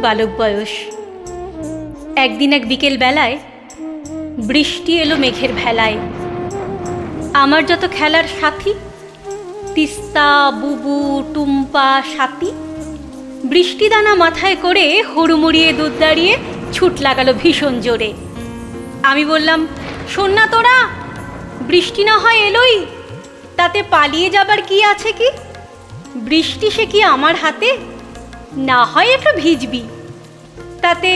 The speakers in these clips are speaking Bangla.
বালক বয়স। একদিন এক বিকেল বেলায় বৃষ্টি এলো মেঘের ভেলায়। আমার যত খেলার সাথী, তিস্তা, বুবু, টুম্পা, সাথী, বৃষ্টিদানা মাথায় করে হুড়মুড়িয়ে দুধ দাঁড়িয়ে ছুট লাগালো ভীষণ জোরে। আমি বললাম, শোন না তোরা, বৃষ্টি না হয় এলোই, তাতে পালিয়ে যাবার কি আছে কি? বৃষ্টি সে কি আমার হাতে, না হয় একটু ভিজবি, তাতে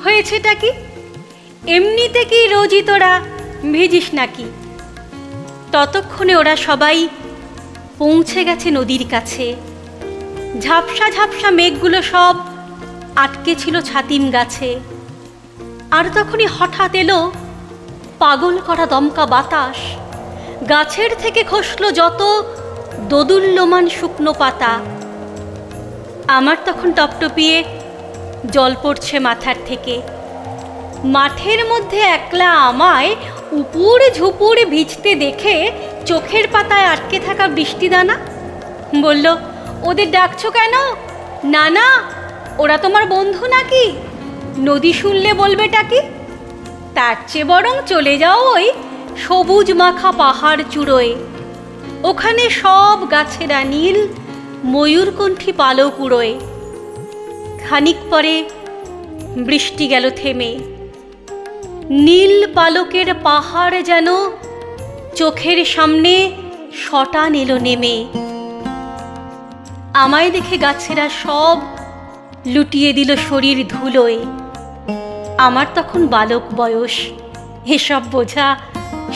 হয়েছেটা কি? এমনিতে কি রোজই তোরা ভিজিস নাকি? ততক্ষণে ওরা সবাই পৌঁছে গেছে নদীর কাছে। ঝাপসা ঝাপসা মেঘগুলো সব আটকে ছিল ছাতিম গাছে। আর তখনই হঠাৎ এলো পাগল করা দমকা বাতাস। গাছের থেকে খসলো যত দোদুল্যমান শুকনো পাতা। আমার তখন টপটপিয়ে জল পড়ছে মাথার থেকে। মাঠের মধ্যে একলা আমায় উপুর ঝুপুর ভিজতে দেখে চোখের পাতায় আটকে থাকা বৃষ্টিদানা বলল, ওদের ডাকছো কেন? না না, ওরা তোমার বন্ধু নাকি? নদী শুনলে বলবেটা কি? তার চেয়ে বরং চলে যাও ওই সবুজ মাখা পাহাড় চূড়োয়। ওখানে সব গাছেরা নীল, ময়ূরকণ্ঠী পালক উড়োয়। খানিক পরে বৃষ্টি গেল থেমে। নীল পালকের পাহাড় যেন চোখের সামনে শটান এলো নেমে। আমায় দেখে গাছেরা সব লুটিয়ে দিল শরীর ধুলোয়। আমার তখন বালক বয়স, এসব বোঝা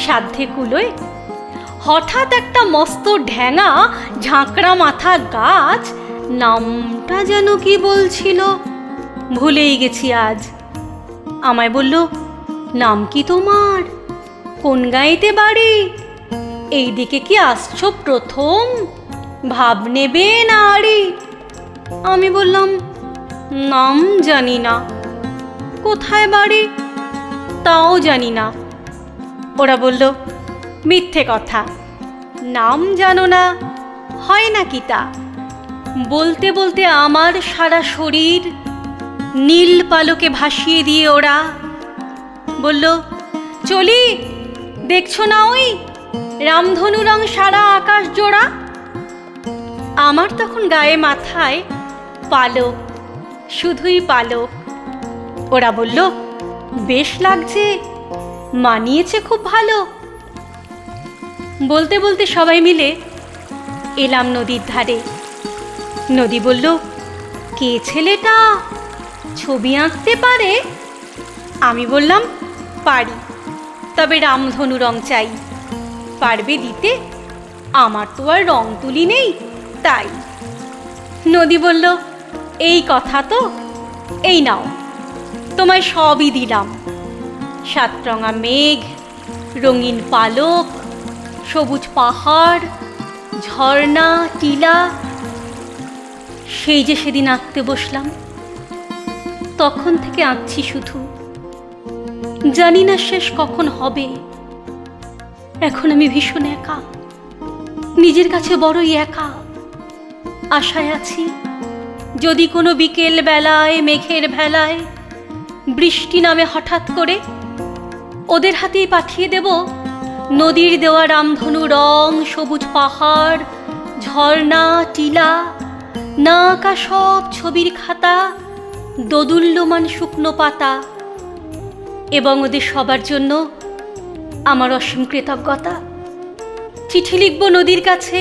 সাধ্যে কুলোয়। হঠাৎ একটা মস্ত ঢ্যাঙা ঝাঁকড়া মাথা গাছ, নামটা যেন কি বলছিল, ভুলেই গেছি আজ, আমায় বলল, নাম কি তোমার? কোন গাঁয়েতে বাড়ি? এই দিকে কি আসছো প্রথম? ভাব নেবে না আড়ি? আমি বললাম, নাম জানি না। কোথায় বাড়ি? তাও জানি না। ওরা বলল, মিথ্যে কথা, নাম জানো না হয় নাকি তা? বলতে বলতে আমার সারা শরীর নীল পালকে ভাসিয়ে দিয়ে ওরা বলল, চলি, দেখছো না ওই রামধনু রং সারা আকাশ জোড়া? আমার তখন গায়ে মাথায় পালক, শুধুই পালক। ওরা বলল, বেশ লাগছে, মানিয়েছে খুব ভালো। বলতে বলতে সবাই মিলে এলাম নদীর ধারে। নদী বলল, কে ছেলেটা, ছবি আঁকতে পারে? আমি বললাম, পারি, তবে রামধনু রং চাই। পারবে দিতে? আমার তো আর রং তুলি নেই, তাই। নদী বলল, এই কথা তো, এই নাও, তোমায় সবই দিলাম। সাতরঙা মেঘ, রঙিন পালক, সবুজ পাহাড়, ঝর্ণা, টিলা। সেই যে সেদিন আঁকতে বসলাম, তখন থেকে আঁকছি শুধু। জানি না শেষ কখন হবে। এখন আমি ভীষণ একা, নিজের কাছে বড়ই একা। আশায় আছি, যদি কোনো বিকেল বেলায় মেঘের ভেলায় বৃষ্টি নামে হঠাৎ করে, ওদের হাতেই পাঠিয়ে দেব নদীর দেওয়া রামধনু রং, সবুজ পাহাড়, ঝর্ণা, টিলা, না আঁকা সব ছবির খাতা, দোদুল্যমান শুকনো পাতা, এবং ওদের সবার জন্য আমার অসীম কৃতজ্ঞতা। চিঠি লিখব নদীর কাছে,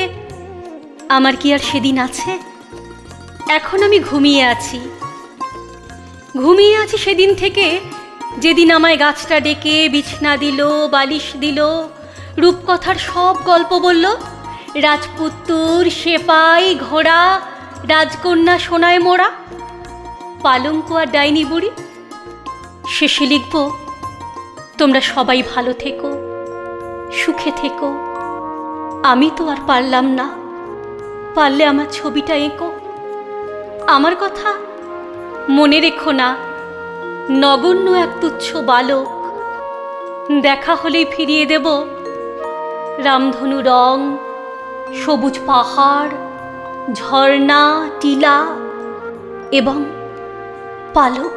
আমার কি আর সেদিন আছে? এখন আমি ঘুমিয়ে আছি, ঘুমিয়ে আছি সেদিন থেকে যেদিন আমায় গাছটা ডেকে বিছনা দিল, বালিশ দিল, রূপকথার সব গল্প বলল। রাজপুত্তুর, সেপাই, ঘোড়া, রাজকন্যা সোনায় মোড়া, পালঙ্ক আর ডাইনি বুড়ি। শেষে লিখব, তোমরা সবাই ভালো থেকো, সুখে থেকো। আমি তো আর পারলাম না, পারলে আমার ছবিটা এঁকো। আমার কথা মনে রেখো না, নগণ্য এক তুচ্ছ বালক। দেখা হলেই ফিরিয়ে দেব রামধনু রং, সবুজ পাহাড়, ঝর্ণা, টিলা এবং পালক